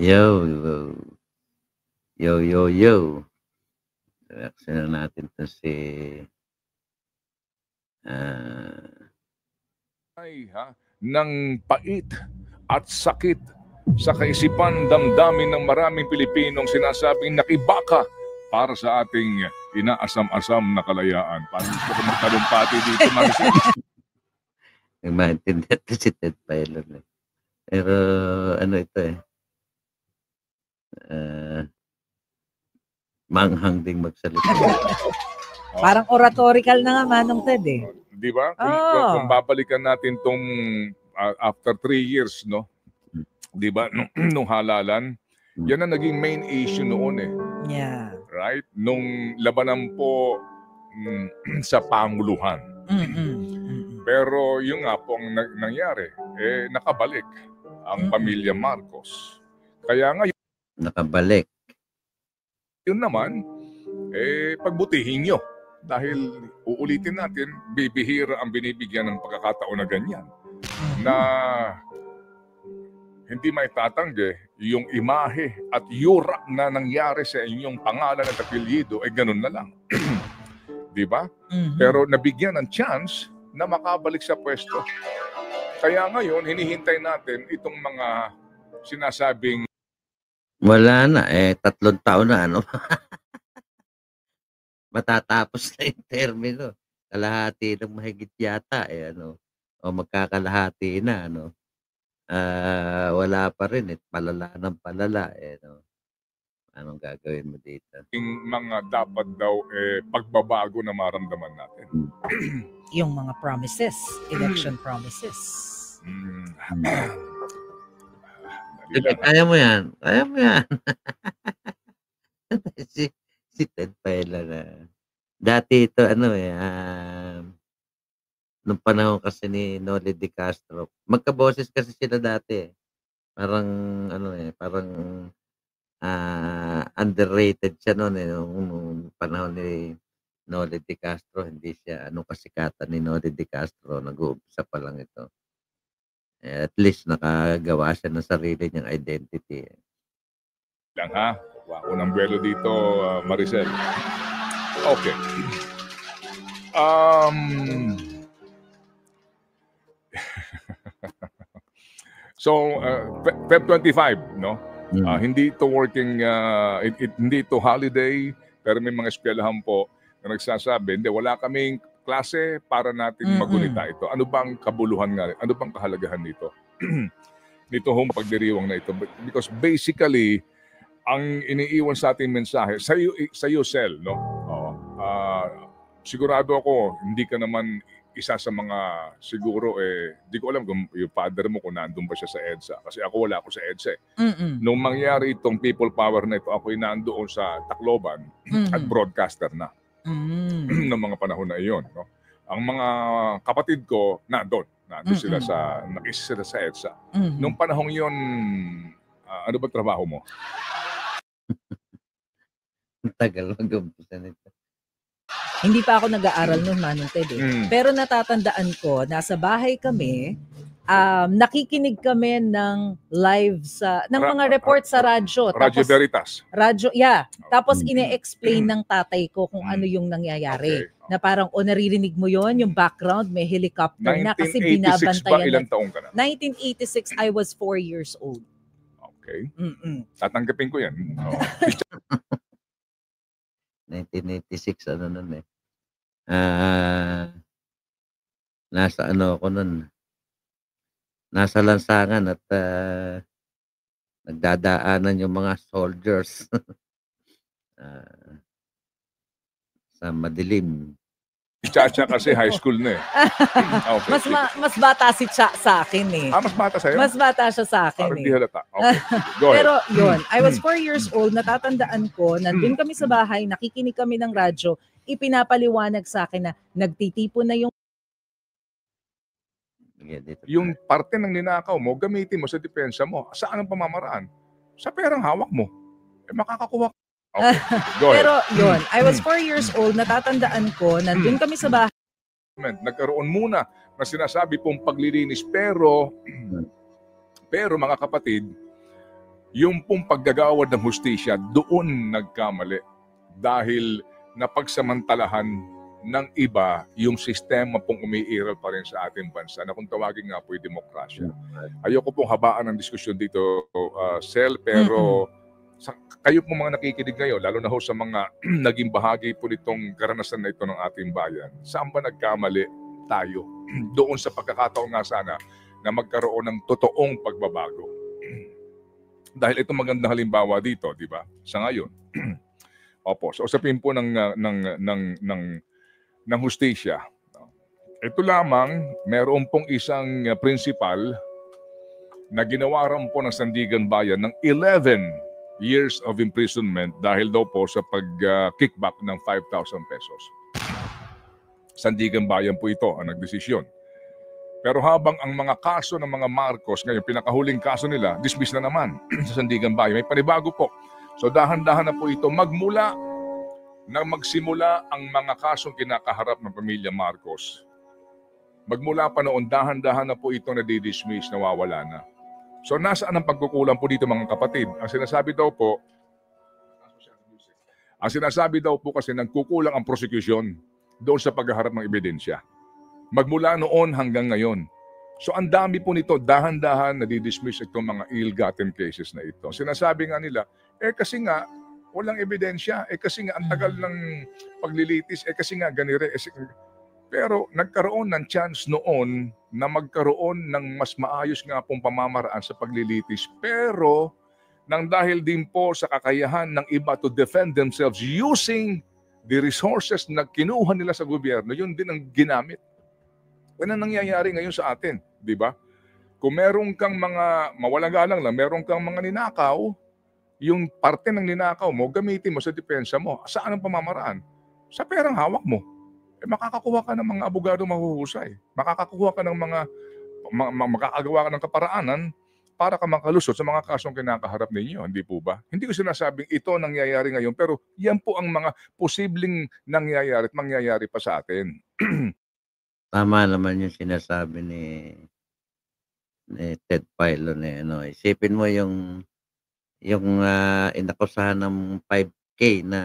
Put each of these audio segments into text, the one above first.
Yo, yo, yo, yo. Reaction na natin to si ng pait at sakit sa kaisipan damdamin ng maraming Pilipinong sinasabing nakibaka para sa ating inaasam-asam na kalayaan. Parang gusto ko magtalumpati dito, Maricel. Nagmaintindihan to si Ted Pailon. Pero ano ito manghang ding magsalita. Parang oratorical na nga Manong Ted eh. Di ba? Kung babalikan natin tong after 3 years, no? Di ba? Nung halalan, yan ang naging main issue noon eh. Yeah. Right? Nung labanan po sa Panguluhan. Pero yung nga pong nangyari, nakabalik ang pamilya Marcos. Kaya nga nakabalik. Yun naman, pagbutihin nyo. Dahil uulitin natin, bibihira ang binibigyan ng pagkakataon na ganyan. Na hindi maitatanggi yung imahe at yurak na nangyari sa inyong pangalan at apelyido, ganun na lang. Di ba? Pero nabigyan ng chance na makabalik sa pwesto. Kaya ngayon, hinihintay natin itong mga sinasabing wala na, 3 taon na ano. Matatapos na yung termino. Kalahati ng mahigit yata, o magkakalahati na, wala pa rin, palala ng palala, anong gagawin mo dito? Yung mga dapat daw, pagbabago na maramdaman natin. Yung mga promises, election promises. Kaya mo yan. Kaya mo yan. si Ted Pailon na. Dati ito, nung panahon kasi ni Noli De Castro, magkaboses kasi sila dati. Parang, parang underrated siya noon nung panahon ni Noli De Castro. Hindi siya, kasikatan ni Noli De Castro. Nag-uumpisa pa lang ito. At least nakagawa siya ng sarili niyang identity. Lang ha? Unang buwelo dito, Maricel. Okay. So, Feb 25, no? Hindi ito working, hindi ito holiday, pero may mga eskwelahan po na nagsasabi, hindi, wala kaming klase para natin magunita ito. Ano bang kabuluhan nga? Ano bang kahalagahan nito? Nito hong pagdiriwang na ito. Because basically, ang iniiwan sa ating mensahe, sa iyo, Sel, no? Sigurado ako, hindi ka naman isa sa mga, siguro, di ko alam kung yung father mo kung nandun ba siya sa EDSA. Kasi ako wala ako sa EDSA. Nung mangyari itong people power na ito, ako'y nandoon sa Tacloban at broadcaster na. Ng mga panahon na iyon. No? Ang mga kapatid ko, nandun sila nakisa sila sa EDSA. Nung panahong iyon, ano ba trabaho mo? Tagal mag-umpisa nito. Hindi pa ako nag-aaral noon, Manong Ted. Pero natatandaan ko, nasa bahay kami, nakikinig kami ng live ng mga report sa radyo. Radyo Veritas. Radyo, yeah. Tapos ine-explain ng tatay ko kung ano yung nangyayari. Okay. Na parang, naririnig mo yon yung background, may helicopter na kasi binabantayan. 1986 ba? Ilang taong ka na? 1986, I was 4 years old. Okay. Tatanggapin ko yan. 1986, nun nasa ako nun. Nasa lansangan at nagdadaanan yung mga soldiers sa madilim. Chacha kasi high school na Okay. Mas bata si Cha sa akin mas bata sa'yo? Mas bata siya sa akin Parang di halata. Okay. Go ahead. Pero yun, I was 4 years old, natatandaan ko, nandun kami sa bahay, nakikinig kami ng radyo, ipinapaliwanag sa akin na nagtitipon na yung parte ng ninakaw mo, gamitin mo sa depensa mo. Saan ang pamamaraan? Sa perang hawak mo. Makakakuha ka. Okay. Go ahead. Pero yun, I was 4 years old, natatandaan ko, nandun kami sa bahay. Nagkaroon muna na sinasabi pong paglilinis, pero mga kapatid, Yung pong paggagawad ng hustisya, doon nagkamali. Dahil napagsamantalahan ng iba yung sistema pong umiiral pa rin sa ating bansa na kung tawagin nga po yung demokrasya. Ayoko pong habaan ng diskusyon dito, Sel, pero kayo po mga nakikinig ngayon, lalo na ho sa mga naging bahagi po nitong karanasan na ito ng ating bayan, saan ba nagkamali tayo? Doon sa pagkakataon nga sana na magkaroon ng totoong pagbabago. Dahil ito magandang halimbawa dito, di ba? Sa ngayon. Opo, so usapin po ng hustisya. Ito lamang, meron pong isang principal na ginawaran po ng Sandigan Bayan ng 11 years of imprisonment dahil daw po sa pag-kickback ng 5,000 pesos. Sandigan Bayan po ito ang nagdesisyon. Pero habang ang mga kaso ng mga Marcos, ngayon pinakahuling kaso nila, dismiss na naman sa Sandigan Bayan. May panibago po. So dahan-dahan na po ito magmula na magsimula ang mga kasong kinakaharap ng pamilya Marcos. Magmula pa noon, dahan-dahan na po ito na di-dismiss, nawawala na. So nasaan ang pagkukulang po dito mga kapatid? Ang sinasabi daw po kasi nagkukulang ang prosecution doon sa paghaharap ng ebidensya. Magmula noon hanggang ngayon. So ang dami po nito, dahan-dahan na di-dismiss itong mga ill-gotten cases na ito. Sinasabi nga nila, kasi nga, walang ebidensya. Kasi nga, ang tagal ng paglilitis. Kasi nga, ganire. Pero nagkaroon ng chance noon na magkaroon ng mas maayos nga pong pamamaraan sa paglilitis. Pero, nang dahil din po sa kakayahan ng iba to defend themselves using the resources na kinuha nila sa gobyerno, yun din ang ginamit. Yan ang nangyayari ngayon sa atin, di ba? Kung meron kang mga, mawalang galang lang, meron kang mga ninakaw, yung parte ng ninakaw mo, gamitin mo sa depensa mo. Saan ang pamamaraan? Sa perang hawak mo. Makakakuha ka ng mga abogado mahuhusay. Makakakuha ka ng makakagawa ka ng kaparaanan para ka makalusot sa mga kasong kinakaharap ninyo. Hindi po ba? Hindi ko sinasabing ito nangyayari ngayon, pero yan po ang mga posibleng nangyayari at mangyayari pa sa atin. Tama naman yung sinasabi ni Ted Filon. Isipin mo yung inakusahan ng 5K na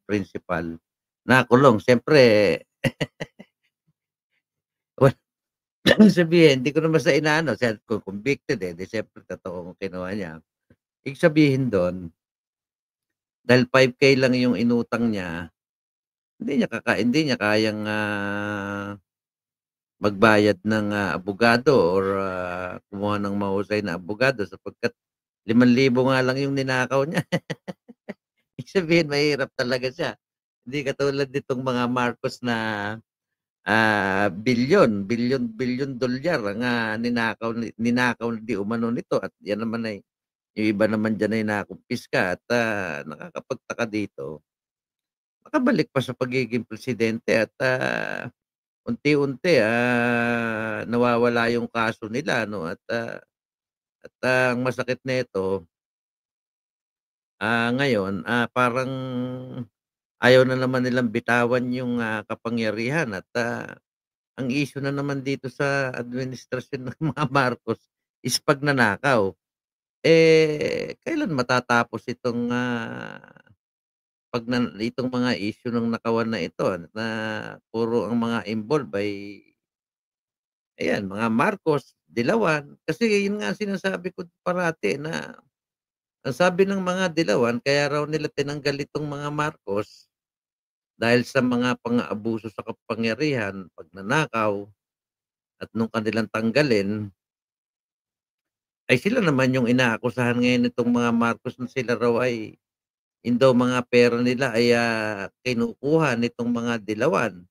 principal nakulong. Siyempre, sabihin, hindi ko naman sa inaano. Kung convicted di siyempre totoo kung kinuha niya. Ibig sabihin doon, dahil 5K lang yung inutang niya, hindi niya kayang magbayad ng abogado or kumuha ng mahusay na abogado sapagkat 5,000 nga lang yung ninakaw niya. Ibig sabihin, mahirap talaga siya. Hindi katulad nitong mga Marcos na bilyon dolyar ang ninakaw na di umano nito at yan naman ay yung iba naman dyan ay nakumpiska at nakakapagtaka dito. Makabalik pa sa pagiging presidente at unti-unti nawawala yung kaso nila at ang masakit nito ngayon parang ayaw na naman nilang bitawan yung kapangyarihan at ang issue na naman dito sa administrasyon ng mga Marcos is pagnanakaw. Kailan matatapos itong itong mga issue ng nakawan na ito na puro ang mga involved ay ayan, mga Marcos, Dilawan. Kasi yun nga sinasabi ko parati na ang sabi ng mga Dilawan, kaya raw nila tinanggal itong mga Marcos dahil sa mga pang-aabuso sa kapangyarihan, pagnanakaw, at nung kanilang tanggalin, ay sila naman yung inaakusahan ngayon nitong mga Marcos na sila raw ay yung daw mga pera nila ay kinukuha nitong mga Dilawan.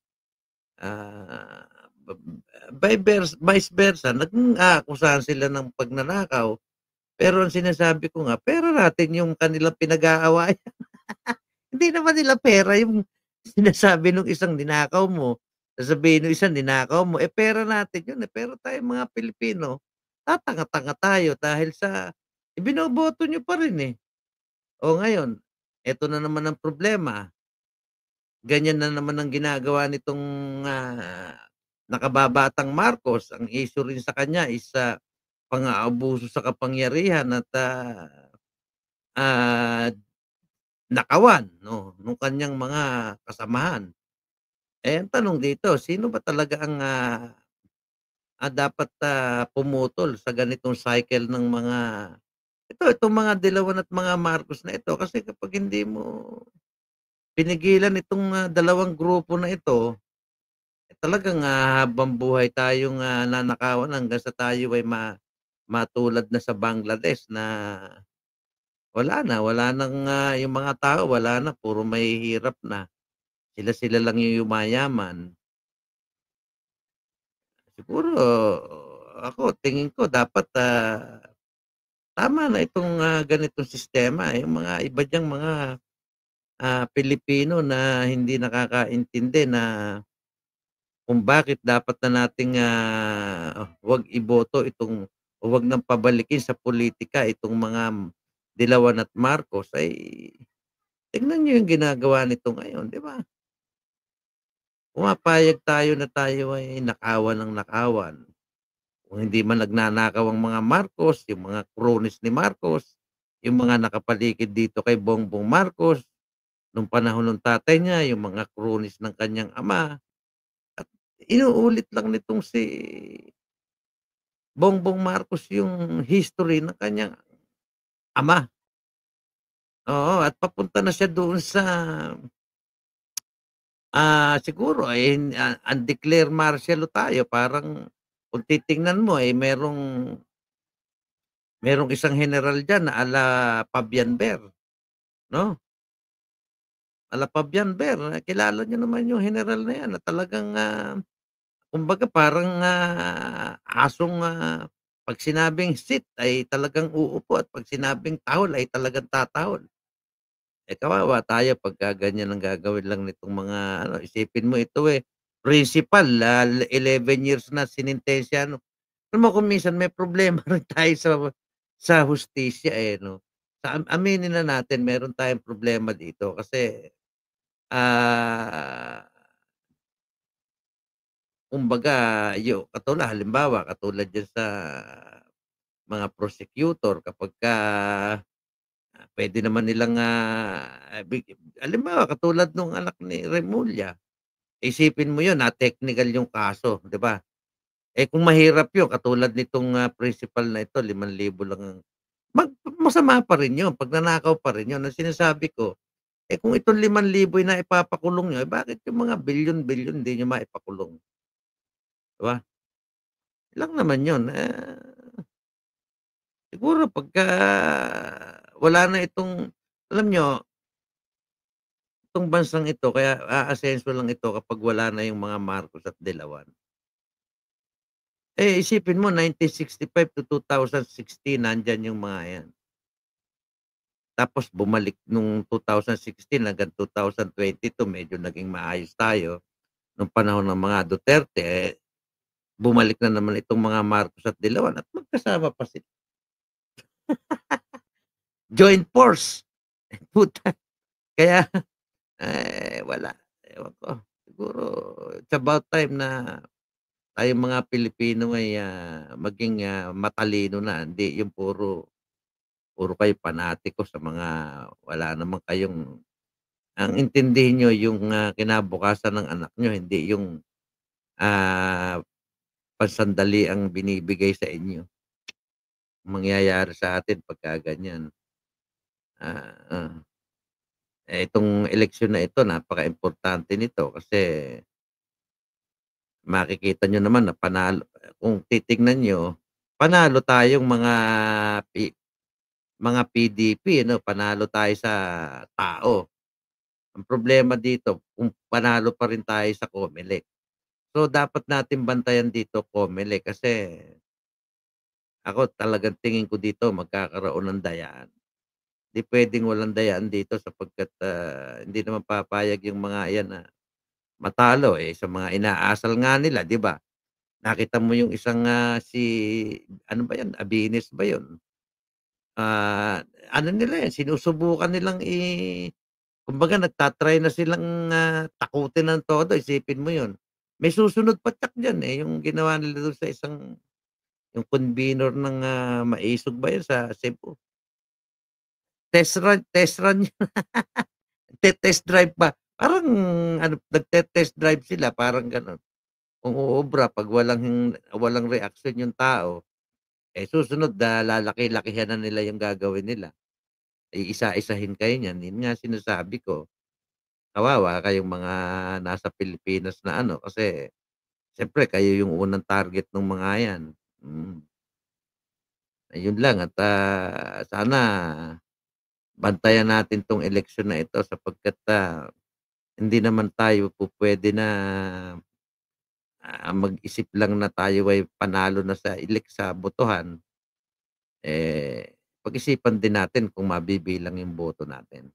Vice versa, nag-aakusahan sila ng pagnanakaw. Pero ang sinasabi ko nga, pera natin yung kanilang pinag-aawayan. Hindi naman nila pera yung sinasabi nung isang ninakaw mo. Sasabihin nung isang ninakaw mo, pera natin yun. Pero tayo mga Pilipino, tatanga-tanga tayo dahil sa ibinoboto nyo pa rin O ngayon, eto na naman ang problema. Ganyan na naman ang ginagawa nitong nakababatang Marcos. Ang issue rin sa kanya is pang-aabuso sa kapangyarihan at ah, nakawan 'no, nung kanyang mga kasamahan. Eh, ang tanong dito, sino ba talaga ang, dapat, pumutol sa ganitong cycle ng mga itong mga Dilawan at mga Marcos na ito kasi kapag hindi mo pinigilan itong, dalawang grupo na ito, eh, talagang, habang buhay tayong, nanakawan hanggang sa tayo ay matulad na sa Bangladesh na wala ng, yung mga tao wala na, puro mahihirap na. Sila-sila lang yung yumayaman. Siguro ako tingin ko dapat, tama na itong, ganitong sistema, yung mga iba diyang mga, Pilipino na hindi nakakaintindi na kung bakit dapat na nating, 'wag iboto itong o 'wag ng pabalikin sa politika itong mga Dilawan at Marcos ay tignan niyo yung ginagawa nito ngayon, 'di ba? Pumapayag tayo na tayo ay nakawan ng nakawan. Kung hindi man nagnanakaw ang mga Marcos, yung mga cronies ni Marcos, yung mga nakapaligid dito kay Bongbong Marcos, nung panahon ng tatay niya, yung mga cronies ng kanyang ama, at inuulit lang nitong si Bongbong Marcos yung history ng kanyang ama. Oo, at papunta na siya doon sa, siguro, eh, undeclared martial law tayo. Parang kung titingnan mo, eh, merong isang general diyan na Fabian Ber, 'no? Fabian Ber, kilala niyo naman yung general na 'yan na talagang, kumbaga parang, asong, 'pag sinabing sit ay talagang uupo at 'pag sinabing tahol ay talagang tatahol. Eh, kawawa tayo pagka ganyan ang gagawin lang nitong mga ano, isipin mo ito, eh, principal, 11 years na sinintensya 'no. Alam mo kung minsan may problema rin tayo sa hustisya, eh, 'no. Aminin na natin meron tayong problema dito kasi, ah, kumbaga halimbawa katulad diyan sa mga prosecutor kapagka, puwede naman nilang, halimbawa katulad nung anak ni Remulla, isipin mo yun, technical yung kaso, 'di ba? Eh, kung mahirap yun katulad nitong, principal na ito 5,000 lang ang masama pa rin yun, pagnanakaw pa rin yun. Ang sinasabi ko, eh, kung itong 5,000 ay naipapakulong niyo, eh, bakit yung mga bilyon-bilyon hindi niyo maipakulong, 'di ba? Lang naman yun, siguro pagka wala na itong alam niyo, itong bansang ito kaya aasenso lang ito kapag wala na yung mga Marcos at Dilawan. Eh, isipin mo 1965 to 2016 nandiyan yung mga 'yan. Tapos bumalik nung 2016 hanggang 2022 medyo naging maayos tayo. Nung panahon ng mga Duterte, eh, bumalik na naman itong mga Marcos at Dilawan at magkasama pa sila. Joint force, puta. Kaya, wala, ewan ko. Siguro it's about time na tayong mga Pilipino ay, maging, matalino na, hindi yung puro puro kayo panatiko sa mga wala naman kayong ang intindihin niyo yung, kinabukasan ng anak niyo, hindi yung, ah, pansandali ang binibigay sa inyo. Mangyayari sa atin pagka ganyan. Ah, itong eleksyon na ito napakaimportante nito kasi makikita niyo naman na kung titignan niyo, panalo tayong mga PDP ano, panalo tayo sa tao. Ang problema dito kung panalo pa rin tayo sa COMELEC. So, dapat natin bantayan dito COMELEC kasi ako talagang tingin ko dito magkakaroon ng dayaan. Hindi puwedeng walang dayaan dito sapagkat, hindi naman papayag yung mga 'yan na matalo, eh, sa mga inaasal nga nila, 'di ba? Nakita mo yung isang, si ano ba 'yan, Abinis ba 'yun? Ano nila, sinusubukan nilang kumbaga nagta-try na silang, takutin ng todo, isipin mo 'yun. May susunod pa tiyak diyan, eh, yung ginawa nila dun sa yung convenor ng, Maisog ba 'yun sa Cebu? test run test drive pa. Parang ano, nagte-test drive sila, parang gano'n. Kung uubra 'pag walang reaksyon yung tao, susunod na lalaki-lakihan na nila yung gagawin nila. Iisa-isahin kayo niyan. Yun nga sinasabi ko, kawawa kayong mga nasa Pilipinas na ano, kasi siyempre kayo yung unang target nung mga 'yan. Ayun lang at, sana bantayan natin 'tong eleksyon na ito sapagkat, hindi naman tayo pupuwede na, mag-isip lang na tayo ay panalo na sa botohan. Pag-isipan din natin kung mabibilang yung boto natin.